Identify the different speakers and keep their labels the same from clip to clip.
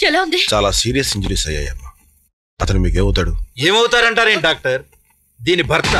Speaker 1: ఎలా ఉంది?
Speaker 2: చాలా సీరియస్ ఇంజరీస్ అయ్యాయమ్మా. అతను మీకు ఏమవుతాడు?
Speaker 3: ఏమవుతారంటారేం డాక్టర్? దీని భర్త.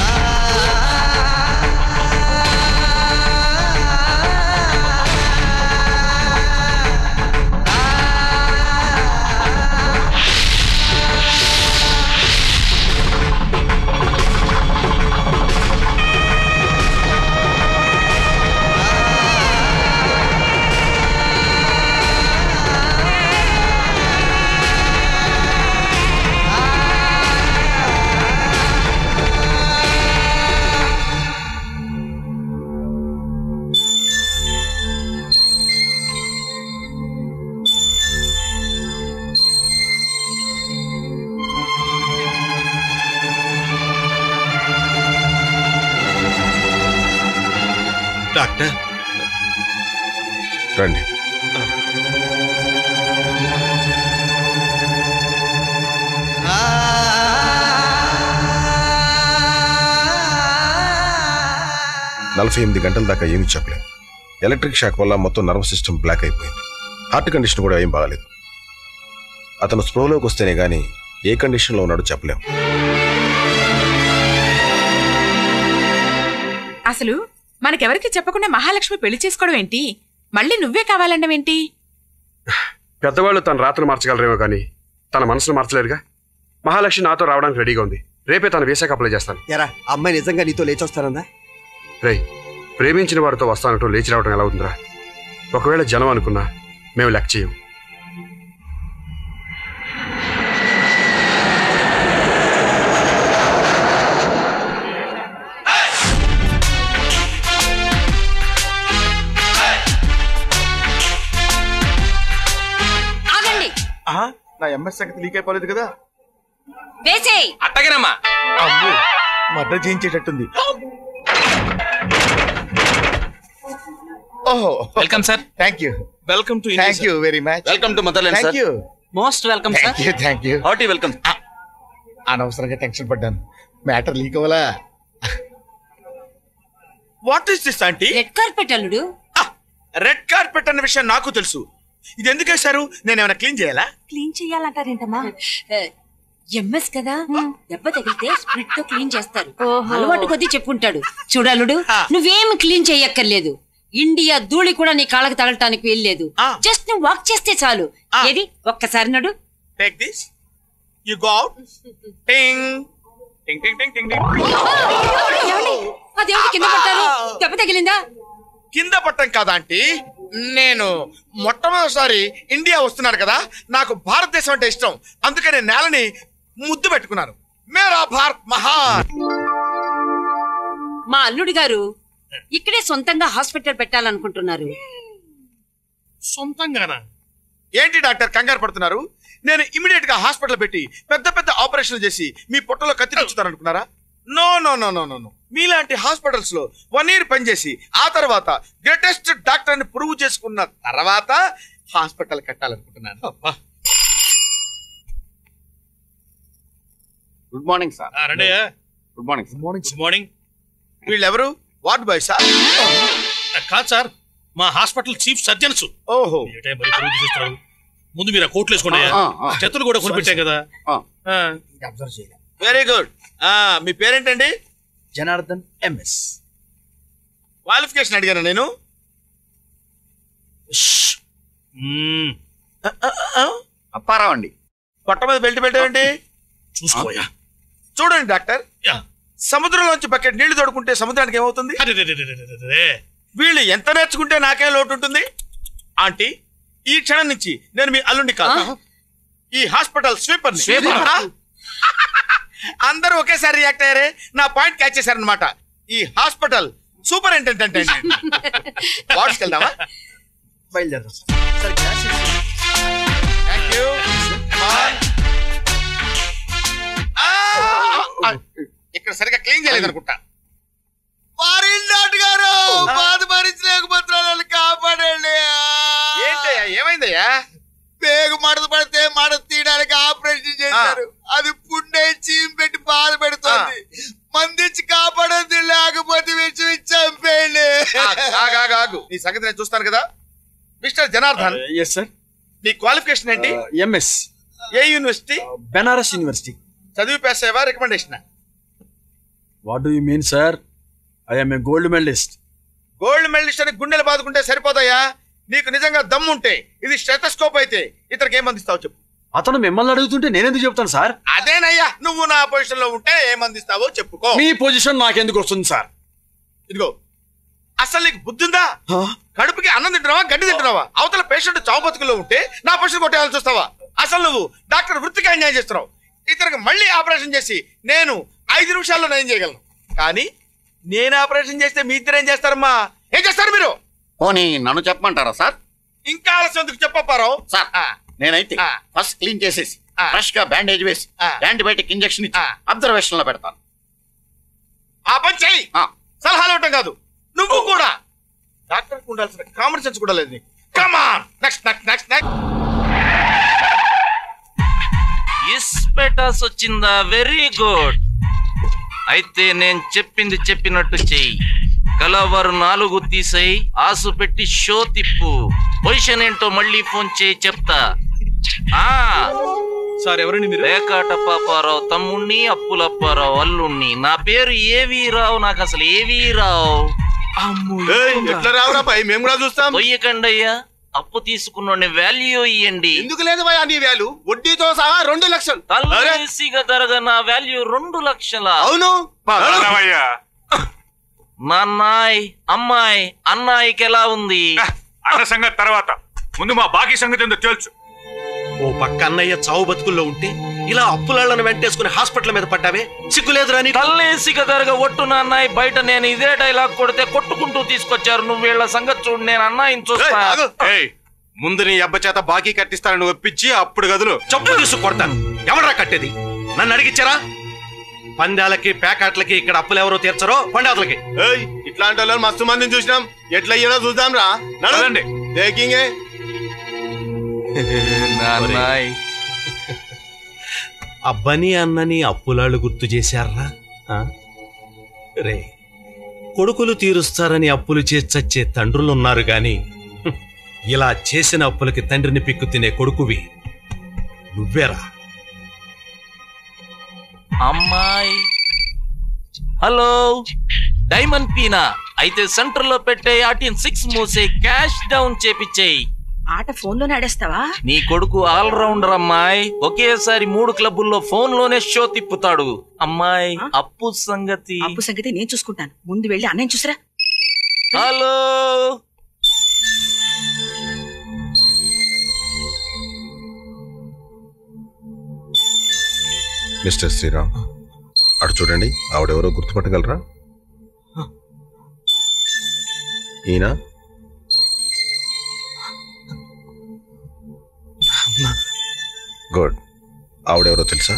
Speaker 3: డాక్టర్
Speaker 2: రండి. నలభై 8 గంటల దాకా ఏమీ చెప్పలేం. ఎలక్ట్రిక్ షాక్ వల్ల మొత్తం నర్వస్ సిస్టమ్ బ్లాక్ అయిపోయింది. హార్ట్ కండిషన్ కూడా ఏం బాగాలేదు. అతను స్ప్రోలోకి వస్తేనే గానీ ఏ కండిషన్లో ఉన్నాడో చెప్పలేం.
Speaker 4: అసలు మనకెవరికి చెప్పకుండా మహాలక్ష్మి పెళ్లి చేసుకోవడం ఏంటి? మళ్ళీ నువ్వే కావాలండవేంటి?
Speaker 5: పెద్దవాళ్ళు తన రాత్రులు మార్చగలరేమో కానీ తన మనసును మార్చలేరుగా. మహాలక్ష్మి నాతో రావడానికి రెడీగా ఉంది. రేపే తను వీసాకి అప్లై చేస్తాను.
Speaker 6: ఎరా అమ్మాయి నిజంగా నీతో లేచొస్తానందా?
Speaker 5: రేయ్, ప్రేమించిన వారితో వస్తానంటూ లేచి రావడం ఎలా అవుతుందిరా? ఒకవేళ జనం అనుకున్నా మేము లెక్క చేయం.
Speaker 3: నా ఎంఎస్ సంగతి లీక్ అయిపోలేదు కదా?
Speaker 7: అట్టగనమ్మా.
Speaker 3: అమ్మో, మర్డర్ చేయించేటట్టుంది. ఓహో,
Speaker 7: welcome sir.
Speaker 3: Thank you.
Speaker 7: Welcome to
Speaker 3: thank you very much.
Speaker 7: Welcome to motherland sir.
Speaker 3: Thank you.
Speaker 7: Most welcome sir.
Speaker 3: Thank you.
Speaker 7: Hearty welcome.
Speaker 3: అనవసరంగా టెన్షన్ పడ్డాను. మ్యాటర్ లీక్ అవ్వలా. What is this aunty?
Speaker 8: Red carpet అల్లుడు.
Speaker 3: Red carpet అన్న విషయం నాకు తెలుసు. ఇది ఎందుకు వేశారు? నేను ఏమైనా క్లీన్ చేయాలా?
Speaker 8: క్లీన్ చెయ్యాలంటారేంటమ్మా? ఎంఎస్ కదా, దెబ్బ తగిలితే స్ప్రిట్ తో క్లీన్ చేస్తారు. అలవాటు కొద్దీ చెప్పుకుంటాడు. చూడలుడు, నువ్వేమి క్లీన్ చెయ్యక్కర్లేదు. ఇండియా ధూళి కూడా నీ కాళ్ళకు తగలటానికి వెళ్ళలేదు. జస్ట్ నువ్వు వాక్ చేస్తే చాలు. ఏది ఒక్కసారి నడు.
Speaker 3: Take this, you go out. టింగ్ టింగ్ టింగ్ టింగ్ టింగ్.
Speaker 8: అదేమిటి కింద పట్టారు? దెబ్బ తగిలిందా?
Speaker 3: కింద పట్టం కాదా ఆంటీ, నేను మొట్టమొదటిసారి ఇండియా వస్తున్నాను కదా, నాకు భారతదేశం అంటే ఇష్టం. అందుకని నేలని ముద్దు పెట్టుకున్నాను. మేరా భారత్ మహాన్.
Speaker 8: మా అల్లుడు గారు ఇక్కడే సొంతంగా హాస్పిటల్ పెట్టాలనుకుంటున్నారు.
Speaker 3: సొంతంగానా? ఏంటి డాక్టర్ కంగారు పడుతున్నారు? నేను ఇమీడియట్ గా హాస్పిటల్ పెట్టి పెద్ద పెద్ద ఆపరేషన్ చేసి మీ పొట్టలో కత్తి తెచ్చుతాను అనుకున్నారా? No no no no no no. మీలాంటి హాస్పిటల్స్ లో 1 year పనిచేసి ఆ తర్వాత గ్రేటెస్ట్ డాక్టర్ ని ప్రూవ్ చేసుకున్న తర్వాత హాస్పిటల్ కట్టాలనుకుంటున్నాను.
Speaker 7: Good morning sir. Good morning.
Speaker 3: Good morning. Good morning. వీళ్ళెవరు? Ward boy sir?
Speaker 9: కాదు సార్, మా హాస్పిటల్ చీఫ్ సర్జన్స్.
Speaker 3: ఓహో,
Speaker 9: ముందు మీరు కోట్లు వేసుకోండి. చేతులు కూడా కొనిపెట్టాం కదా.
Speaker 3: Very good. మీ పేరేంటండి?
Speaker 10: జనార్దన్ ఎంఎస్.
Speaker 3: క్వాలిఫికేషన్ అడిగాను నేను.
Speaker 7: అప్పారావు అండి.
Speaker 3: పొట్ట మీద బెల్ట్ పెట్టారండి.
Speaker 9: చూసుకోయా.
Speaker 3: చూడండి డాక్టర్, సముద్రంలోంచి బకెట్ నీళ్లు తోడుకుంటే సముద్రానికి ఏమవుతుంది? వీళ్ళు ఎంత నేర్చుకుంటే నాకేం లోటు ఉంటుంది? ఆంటీ, ఈ క్షణం నుంచి నేను మీ అల్లుండి కాదు, ఈ హాస్పిటల్ స్వీపర్. అందరూ ఒకేసారి రియాక్ట్ అయ్యారే, నా పాయింట్ క్యాచ్ చేశారనమాట. ఈ హాస్పిటల్ సూపరింటెండెంట్. వార్డ్స్కి వెళ్దామా?
Speaker 10: బయలుదేరదాం
Speaker 3: సార్. Thank you. ఇక్కడ సరిగా క్లీన్ చేయలేదు అనుకుంటా. గారు బాధ భరించలేకపోతున్నాను, కాపాడండి. ఏంటయ్యా, ఏమైందయ్యా? పేగు మడత పడితే మడత తీయడానికి ఆపరేషన్ చేశారు. అది పుండై చీమ్ పెట్టి బాధ పెడుతుంది. మందించి కాపాడద్దు, లేకపోతే విషయం చంపేయండి. నీ సంగతి నేను చూస్తాను కదా. మిస్టర్ జనార్దన్.
Speaker 10: Yes sir.
Speaker 3: నీ క్వాలిఫికేషన్ ఏంటి?
Speaker 10: ఎంఎస్
Speaker 3: ఏ యూనివర్సిటీ?
Speaker 10: బెనారస్ యూనివర్సిటీ.
Speaker 3: చదివి పాస్ అయ్యావా? Recommendation?
Speaker 10: What do you mean sir? I am a gold medalist.
Speaker 3: Gold medalist అని గుండెలు బాదుకుంటే సరిపోతాయా? నీకు నిజంగా దమ్ముంటే ఇది స్టెథోస్కోప్ అయితే ఇతనికి ఏం అందిస్తావు చెప్పు.
Speaker 10: అతను మిమ్మల్ని అడుగుతుంటే నేనెందుకు చెప్తాను సార్?
Speaker 3: అదేనయ్యా, నువ్వు నా పొజిషన్ లో ఉంటే ఏం అందిస్తావో చెప్పుకో.
Speaker 10: మీ పొజిషన్ నాకెందుకు వస్తుంది సార్?
Speaker 3: ఇదిగో, అసలు నీకు బుద్ధుందా? కడుపుకి అన్నం తింటున్నావా, గడ్డి తింటున్నావా? అవతల పేషెంట్ చావు బతుకుల్లో ఉంటే నా పొజిషన్ కొట్టేయాలని చూస్తావా? అసలు నువ్వు డాక్టర్ వృత్తికి అన్యాయం చేస్తున్నావు. ఇతనికి మళ్ళీ ఆపరేషన్ చేసి నేను 5 నిమిషాల్లో నయం చేయగలను. కానీ నేను ఆపరేషన్ చేస్తే మీ ఇద్దరు ఏం చేస్తారమ్మా? ఏం చేస్తారు మీరు?
Speaker 7: పోనీ నన్ను చెప్పమంటారా సార్?
Speaker 3: ఇంకా ఆలస్యం ఎందుకు చెప్పారో
Speaker 7: సార్. నేనైతే ఫస్ట్ క్లీన్ చేసేసి ఫ్రెష్ గా బ్యాండేజ్ వేసి యాంటీబయాటిక్ ఇంజెక్షన్ ఇచ్చి అబ్జర్వేషన్ లో పెడతాను.
Speaker 3: ఆ పని చెయ్యి. సలహాలు ఇవ్వటం కాదు, నువ్వు కూడా. డాక్టర్ ఉండాల్సిన కామన్ సెన్స్ కూడా లేదు. Come on, next next next next.
Speaker 1: ఇస్పెటాస్ వచ్చిందా? Very good. అయితే నేను చెప్పింది చెప్పినట్టు చెయ్యి. కలవరు 4 తీసేయి, ఆసు పెట్టి షో తిప్పు. పొజిషన్ ఏంటో మళ్ళీ ఫోన్ చేయి, చెప్తా.
Speaker 11: సార్ ఎవరండి మీరు?
Speaker 1: రేకాట పాపారావు తమ్ముణ్ణి, అప్పులప్పారావు అల్లుణ్ణి. నా పేరు ఏవి రావు. నాకు అసలు ఏవి రావు.
Speaker 3: ఎట్లా రావురా పై? మేము కూడా చూస్తాం.
Speaker 1: పొయ్యకండి అయ్యా, అప్పు తీసుకున్న వాల్యూ ఇయ్యండి.
Speaker 3: ఎందుకు లేదు భయ నీ వాల్యూ? వడ్డీతో సహా 2 లక్షలు.
Speaker 1: తలసిగా తరగా నా వాల్యూ 2 లక్షల.
Speaker 3: అవును.
Speaker 1: నాన్నాయ్, అమ్మాయి, అన్నాయికి ఎలా ఉంది?
Speaker 12: అన్న సంగతి తర్వాత, ముందు మా బాకీ సంగతి ఏందో తెలుసు.
Speaker 11: ఓ పక్క అన్నయ్య చావు బతుకుల్లో ఉంటే ఇలా అప్పులాళ్లను వెంటేసుకుని హాస్పిటల్ మీద పడ్డావే, సిగ్గులేదురా నీకు?
Speaker 1: తల్లేసిగా తరగా ఒట్టు నాన్నాయి. బయట నేను ఇదే డైలాగ్ కొడితే కొట్టుకుంటూ తీసుకొచ్చారు. నువ్వు వీళ్ళ సంగతి చూడు, నేను అన్నాయిని చూస్తా.
Speaker 11: ముందు నీ అబ్బ చేత బాకీ కట్టిస్తానని ఒప్పించి అప్పుడు గదులు చెప్పు తీసుకు కొడతాను. ఎవడరా కట్టేది? నన్ను అడిగిచ్చారా? పందాలకి ప్యాకెట్లకి ఇక్కడ అప్పులు ఎవరో తీర్చరో పండాలకి.
Speaker 3: ఇట్లాంటి వాళ్ళు మస్తు మందిని చూసినాం. ఎట్లా అయ్యారో చూద్దాం రా. నడవండి. టేకింగే
Speaker 11: అబ్బని అన్నని అప్పులాళ్ళు గుర్తు చేశారా? రే, కొడుకులు తీరుస్తారని అప్పులు చేసి చచ్చే తండ్రులున్నారు గాని ఇలా చేసిన అప్పులకి తండ్రిని పిక్కు తినే కొడుకువి నువ్వేరా?
Speaker 1: అమ్మాయి హలో, డైమండ్ పీనా అయితే సెంటర్ లో పెట్టే 6 మూసే క్యాష్ డౌన్ చేపిచ్చేయి.
Speaker 4: ఆట ఫోన్ లోనే ఆడేస్తావా?
Speaker 1: నీ కొడుకు ఆల్ రౌండర్ అమ్మాయి. ఒకేసారి 3 క్లబ్బుల్లో ఫోన్ లోనే షో తిప్పుతాడు. అమ్మాయి అప్పు సంగతి
Speaker 4: నేను చూసుకుంటాను. ముందు వెళ్ళి అన్నయ్య చూసిరా.
Speaker 1: హలో,
Speaker 2: మిస్టర్ శ్రీరామ్, అటు చూడండి. ఆవిడెవరో గుర్తుపట్టగలరా? ఈయన గుడ్. ఆవిడెవరో తెలుసా?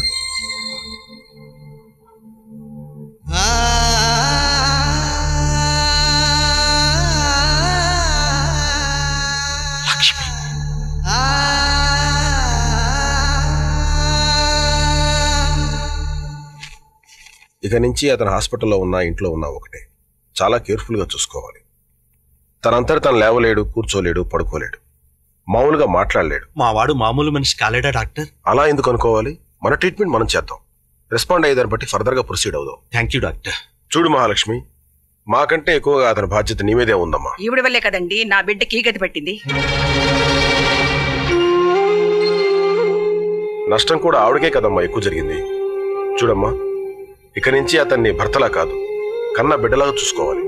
Speaker 11: లక్ష్మి.
Speaker 2: ఇక నుంచి అతను హాస్పిటల్లో ఉన్నా ఇంట్లో ఉన్నా ఒకటే. చాలా కేర్ఫుల్గా చూసుకోవాలి. తనంతటి తను లేవలేడు, కూర్చోలేడు, పడుకోలేడు, మామూలుగా మాట్లాడలేడు.
Speaker 11: మా వాడు మామూలు మనిషి కాలేడా డాక్టర్?
Speaker 2: అలా ఎందుకు అనుకోవాలి? మన ట్రీట్మెంట్ మనం చేద్దాం. రెస్పాండ్ అయ్యేదాన్ని బట్టి ఫర్దర్గా ప్రొసీడ్ అవుదాం.
Speaker 11: Thank you doctor.
Speaker 2: చూడు మహాలక్ష్మి, మాకంటే ఎక్కువగా అతని బాధ్యత నీ మీదే ఉందమ్మా.
Speaker 4: ఈవిడ వల్లే కదండి నా బిడ్డ కీగతి పట్టింది.
Speaker 2: నష్టం కూడా ఆవిడకే కదమ్మా ఎక్కువ జరిగింది. చూడమ్మా, ఇక నుంచి అతన్ని భర్తలా కాదు, కన్న బిడ్డలాగా చూసుకోవాలి.